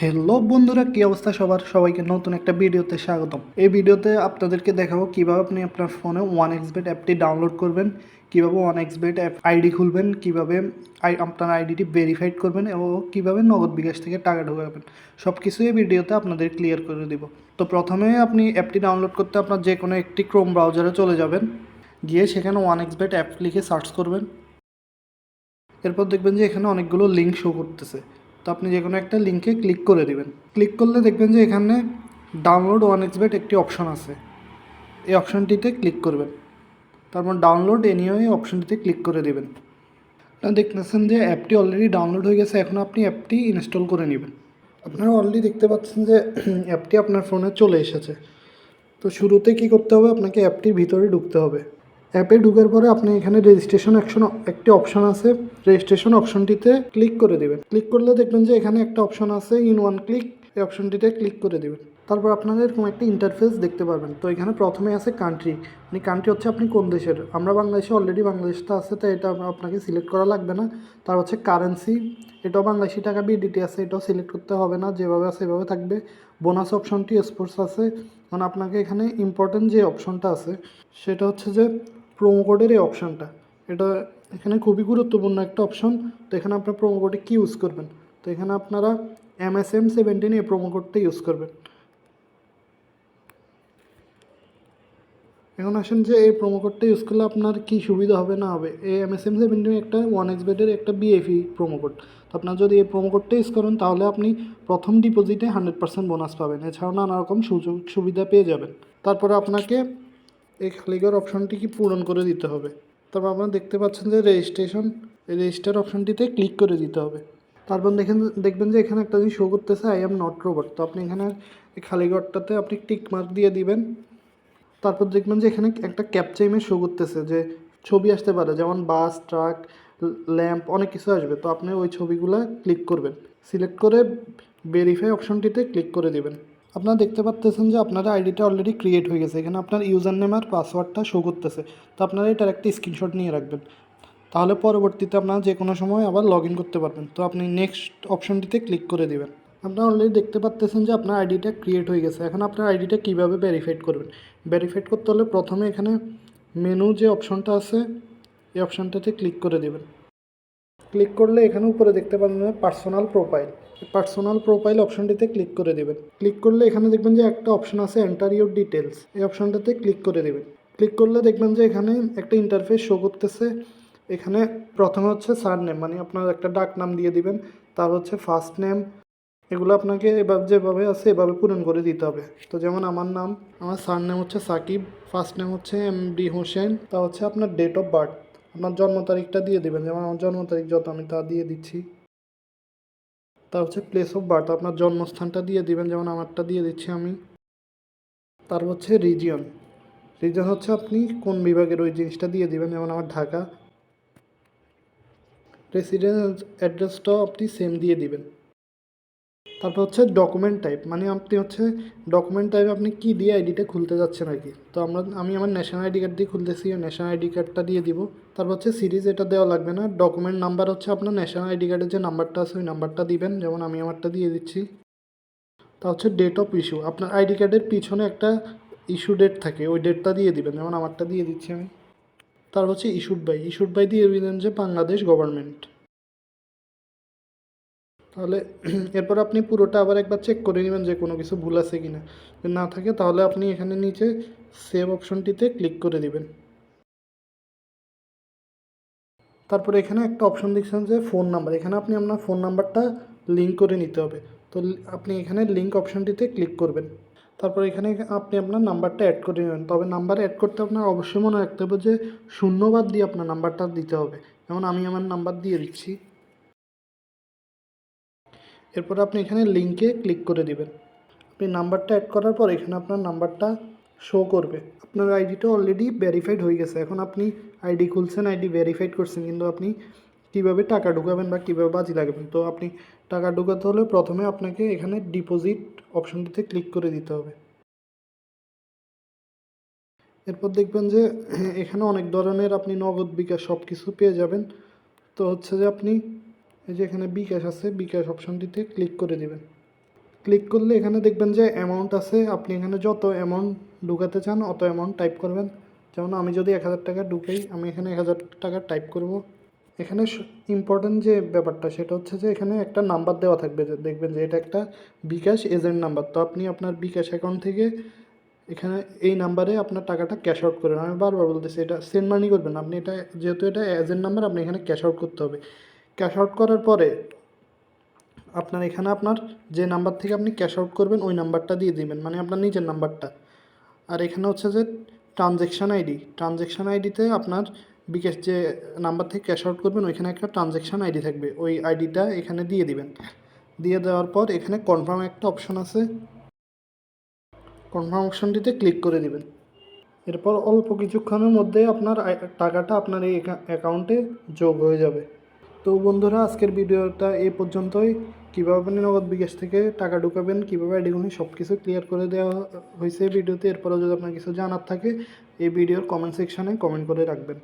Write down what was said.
Hello বন্ধুরা, কি অবস্থা সবার? সবাইকে নতুন একটা ভিডিওতে স্বাগতম। এই ভিডিওতে আপনাদেরকে দেখাবো কিভাবে আপনি আপনার ফোনে 1xBet অ্যাপটি ডাউনলোড করবেন, কিভাবে 1xBet অ্যাপ আইডি খুলবেন, কিভাবে আপনার আইডিটি ভেরিফাইড করবেন এবং কিভাবে নগদ বিকাশ থেকে টাকা ঢোকাবেন, সব কিছু এই ভিডিওতে আপনাদের ক্লিয়ার করে দিব। তো প্রথমে আপনি অ্যাপটি ডাউনলোড করতে আপনার যে কোনো একটি ক্রোম ব্রাউজারে চলে যাবেন, গিয়ে সেখানে 1xBet অ্যাপ লিখে সার্চ করবেন। এরপর দেখবেন যে এখানে অনেকগুলো লিঙ্ক শো করতেছে, তো আপনি যে কোনো একটা লিঙ্কে ক্লিক করে দিবেন। ক্লিক করলে দেখবেন যে এখানে ডাউনলোড 1xBet একটি অপশন আছে, এই অপশনটিতে ক্লিক করবেন। তারপর ডাউনলোড এনিওয়ে অপশনটিতে ক্লিক করে দেবেন। আপনারা দেখতেছেন যে অ্যাপটি অলরেডি ডাউনলোড হয়ে গেছে, এখন আপনি অ্যাপটি ইনস্টল করে নেবেন। আপনারা অলরেডি দেখতে পাচ্ছেন যে অ্যাপটি আপনার ফোনে চলে এসেছে। তো শুরুতে কী করতে হবে, আপনাকে অ্যাপটির ভিতরে ঢুকতে হবে। অ্যাপে ঢুকার পরে আপনি এখানে রেজিস্ট্রেশন একটি অপশন আছে, রেজিস্ট্রেশন অপশনটিতে ক্লিক করে দেবেন। ক্লিক করলে দেখবেন যে এখানে একটা অপশন আছে ইন ওয়ান ক্লিক, এই অপশনটিতে ক্লিক করে দেবেন। তারপর আপনারা এরকম একটা ইন্টারফেস দেখতে পারবেন। তো এখানে প্রথমে আছে কান্ট্রি, মানে কান্ট্রি হচ্ছে আপনি কোন দেশের। আমরা বাংলাদেশে অলরেডি বাংলাদেশটা আছে, তাই এটা আপনাকে সিলেক্ট করা লাগবে না। তার হচ্ছে কারেন্সি, এটাও বাংলাদেশি টাকা বিডিটি আছে, এটাও সিলেক্ট করতে হবে না, যেভাবে আছে এভাবে থাকবে। বোনাস অপশনটি স্পোর্টস আছে, মানে আপনাকে এখানে ইম্পর্টেন্ট যে অপশনটা আছে সেটা হচ্ছে যে প্রোমো কোডের এই অপশানটা, এটা এখানে খুবই গুরুত্বপূর্ণ একটা অপশন। তো এখানে আপনার প্রোমো কোডে কী ইউজ করবেন, তো এখানে আপনারা MSM17 এই প্রোমো কোডটা ইউজ করবেন। এখন আসেন যে এই প্রোমো কোডটা ইউজ করলে আপনার কী সুবিধা হবে না হবে। এই MSM17 একটা 1xBet একটা BFE প্রোমো কোড। তো আপনার যদি এই প্রোমো কোডটা ইউজ করেন তাহলে আপনি প্রথম ডিপোজিটে 100% বোনাস পাবেন, এছাড়াও নানা রকম সুযোগ সুবিধা পেয়ে যাবেন। তারপরে আপনাকে এই খালিঘর অপশনটি কি পূরণ করে দিতে হবে। তারপর আপনারা দেখতে পাচ্ছেন যে রেজিস্টার অপশনটিতে ক্লিক করে দিতে হবে। তারপর দেখবেন যে এখানে একটা জিনিস শো করতেছে আই এম নট রোবট। তো আপনি এখানে এই খালিঘরটাতে আপনি টিক মার্ক দিয়ে দিবেন। তারপর দেখবেন যে এখানে একটা ক্যাপচা ইমেজ শো করতেছে, যে ছবি আসতে পারে, যেমন বাস, ট্রাক, ল্যাম্প, অনেক কিছু আসবে। তো আপনি ওই ছবিগুলো ক্লিক করবেন, সিলেক্ট করে ভেরিফাই অপশনটিতে ক্লিক করে দিবেন। আপনারা দেখতে পাচ্ছেন যে আপনার আইডিটা অলরেডি ক্রিয়েট হয়ে গেছে, এখানে আপনার ইউজার নেম আর পাসওয়ার্ডটা শো করতেছে। তো আপনারা এটার একটা স্ক্রিনশট নিয়ে রাখবেন, তাহলে পরবর্তীতে আপনারা যে কোনো সময় আবার লগ ইন করতে পারবেন। তো আপনি নেক্সট অপশনটিতে ক্লিক করে দিবেন। আপনারা অলরেডি দেখতে পাচ্ছেন যে আপনার আইডিটা ক্রিয়েট হয়ে গেছে। এখন আপনার আইডিটা কীভাবে ভেরিফাইড করবেন, ভেরিফাইড করতে হলে প্রথমে এখানে মেনু যে অপশনটা আছে এই অপশনটাতে ক্লিক করে দেবেন। ক্লিক করলে এখানে উপরে দেখতে পাবেন পার্সোনাল প্রোফাইল অপশনটিতে ক্লিক করে দেবেন। ক্লিক করলে এখানে দেখবেন যে একটা অপশন আছে এন্টার ইউর ডিটেলস, এই অপশনটাতে ক্লিক করে দেবেন। ক্লিক করলে দেখবেন যে এখানে একটা ইন্টারফেস শো করতেছে। এখানে প্রথমে হচ্ছে সারনেম, মানে আপনার একটা ডাক নাম দিয়ে দিবেন। তার হচ্ছে ফার্স্ট নেম, এগুলো আপনাকে এবার যেভাবে আছে এভাবে পূরণ করে দিতে হবে। তো যেমন আমার সারনেম হচ্ছে সাকিব, ফার্স্ট নেম হচ্ছে MD হোসেন, তা হচ্ছে আপনার ডেট অফ বার্থ, আপনার জন্ম তারিখটা দিয়ে দেবেন, যেমন আমার জন্ম তারিখ যত আমি তা দিয়ে দিচ্ছি। তার হচ্ছে প্লেস অফ বার্থ, আপনার জন্মস্থানটা দিয়ে দিবেন, যেমন আমারটা দিয়ে দিচ্ছি আমি। তার হচ্ছে রিজিয়ন হচ্ছে আপনি কোন বিভাগের ওই জিনিসটা দিয়ে দিবেন, যেমন আমার ঢাকা। রেসিডেন্স অ্যাড্রেসটাও আপনি সেম দিয়ে দিবেন। তারপর হচ্ছে ডকুমেন্ট টাইপ, মানে আপনি হচ্ছে ডকুমেন্ট টাইপ আপনি কী দিয়ে আইডিটা খুলতে যাচ্ছেন আর কি। তো আমি আমার ন্যাশনাল আইডি কার্ড দিয়ে খুলতেছি, ন্যাশনাল আইডি কার্ডটা দিয়ে দিব। তারপর হচ্ছে সিরিজ, এটা দেওয়া লাগবে না। ডকুমেন্ট নাম্বার হচ্ছে আপনার ন্যাশনাল আইডি কার্ডের যে নাম্বারটা আছে ওই নাম্বারটা দিবেন, যেমন আমি আমারটা দিয়ে দিচ্ছি। তা হচ্ছে ডেট অফ ইস্যু, আপনার আইডি কার্ডের পিছনে একটা ইস্যু ডেট থাকে, ওই ডেটটা দিয়ে দিবেন, যেমন আমারটা দিয়ে দিচ্ছি আমি। তারপর হচ্ছে ইস্যুড বাই দিয়ে দিবেন যে বাংলাদেশ গভর্নমেন্ট। তাহলে এরপর আপনি পুরোটা আবার একবার চেক করে নেবেন যে কোনো কিছু ভুল আছে কি না। যদি না থাকে তাহলে আপনি এখানে নিচে সেভ অপশনটিতে ক্লিক করে দিবেন। তারপরে এখানে একটা অপশন দেখছেন যে ফোন নাম্বার, এখানে আপনি আপনার ফোন নাম্বারটা লিঙ্ক করে নিতে হবে। তো আপনি এখানে লিঙ্ক অপশনটিতে ক্লিক করবেন। তারপর এখানে আপনি আপনার নাম্বারটা অ্যাড করে নেবেন। তবে নাম্বার অ্যাড করতে আপনার অবশ্যই মনে রাখতে হবে যে শূন্যবাদ দিয়ে আপনার নাম্বারটা দিতে হবে, যেমন আমি আমার নাম্বার দিয়ে দিচ্ছি। এরপর আপনি এখানে লিঙ্কে ক্লিক করে দিবেন। আপনি নাম্বারটা অ্যাড করার পর এখানে আপনার নাম্বারটা শো করবে। আপনার আইডিটা অলরেডি ভেরিফাইড হয়ে গেছে। এখন আপনি আইডি খুলছেন, আইডি ভেরিফাইড করছেন, কিন্তু আপনি কীভাবে টাকা ঢুকাবেন বা কীভাবে বাজি লাগাবেন। তো আপনি টাকা ঢুকাতে হলে প্রথমে আপনাকে এখানে ডিপোজিট অপশনটিতে ক্লিক করে দিতে হবে। এরপর দেখবেন যে এখানে অনেক ধরনের আপনি নগদ বিকাশ সব কিছু পেয়ে যাবেন। তো হচ্ছে যে আপনি এই যে এখানে বিকাশ আছে, বিকাশ অপশনটিতে ক্লিক করে দেবেন। ক্লিক করলে এখানে দেখবেন যে অ্যামাউন্ট আছে, আপনি এখানে যত অ্যামাউন্ট ঢুকাতে চান অত অ্যামাউন্ট টাইপ করবেন। যেমন আমি যদি 1000 টাকা ঢুকাই, আমি এখানে 1000 টাকা টাইপ করব। এখানে ইম্পর্টেন্ট যে ব্যাপারটা সেটা হচ্ছে যে এখানে একটা নাম্বার দেওয়া থাকবে, যে দেখবেন যে এটা একটা বিকাশ এজেন্ট নাম্বার। তো আপনি আপনার বিকাশ অ্যাকাউন্ট থেকে এখানে এই নাম্বারে আপনার টাকাটা ক্যাশ আউট করেন। আমি বারবার বলতেছি এটা সেন্ড মানি করবেন আপনি, এটা যেহেতু এটা এজেন্ট নাম্বার আপনি এখানে ক্যাশ আউট করতে হবে। ক্যাশ আউট করার পরে আপনার এখানে আপনার যে নাম্বার থেকে আপনি ক্যাশ আউট করবেন ওই নাম্বারটা দিয়ে দিবেন, মানে আপনার নিজের নাম্বারটা। আর এখানে হচ্ছে যে ট্রানজ্যাকশান আইডিতে আপনার বিকাশ যে নাম্বার থেকে ক্যাশ আউট করবেন ওইখানে একটা ট্রানজ্যাকশান আইডি থাকবে, ওই আইডিটা এখানে দিয়ে দিবেন। দিয়ে দেওয়ার পর এখানে কনফার্ম একটা অপশন আছে, কনফার্ম অপশনটিতে ক্লিক করে দিবেন। এরপর অল্প কিছুক্ষণের মধ্যে আপনার টাকাটা আপনার এই অ্যাকাউন্টে যোগ হয়ে যাবে। তো বন্ধুরা, আজকের ভিডিওটা এই পর্যন্তই। কীভাবে আপনি নগদ বিকাশ থেকে টাকা ঢুকাবেন, কীভাবে আইডিগুলি সব কিছু ক্লিয়ার করে দেওয়া হয়েছে ভিডিওতে। এরপরেও যদি আপনার কিছু জানার থাকে এই ভিডিওর কমেন্ট সেকশানে কমেন্ট করে রাখবেন।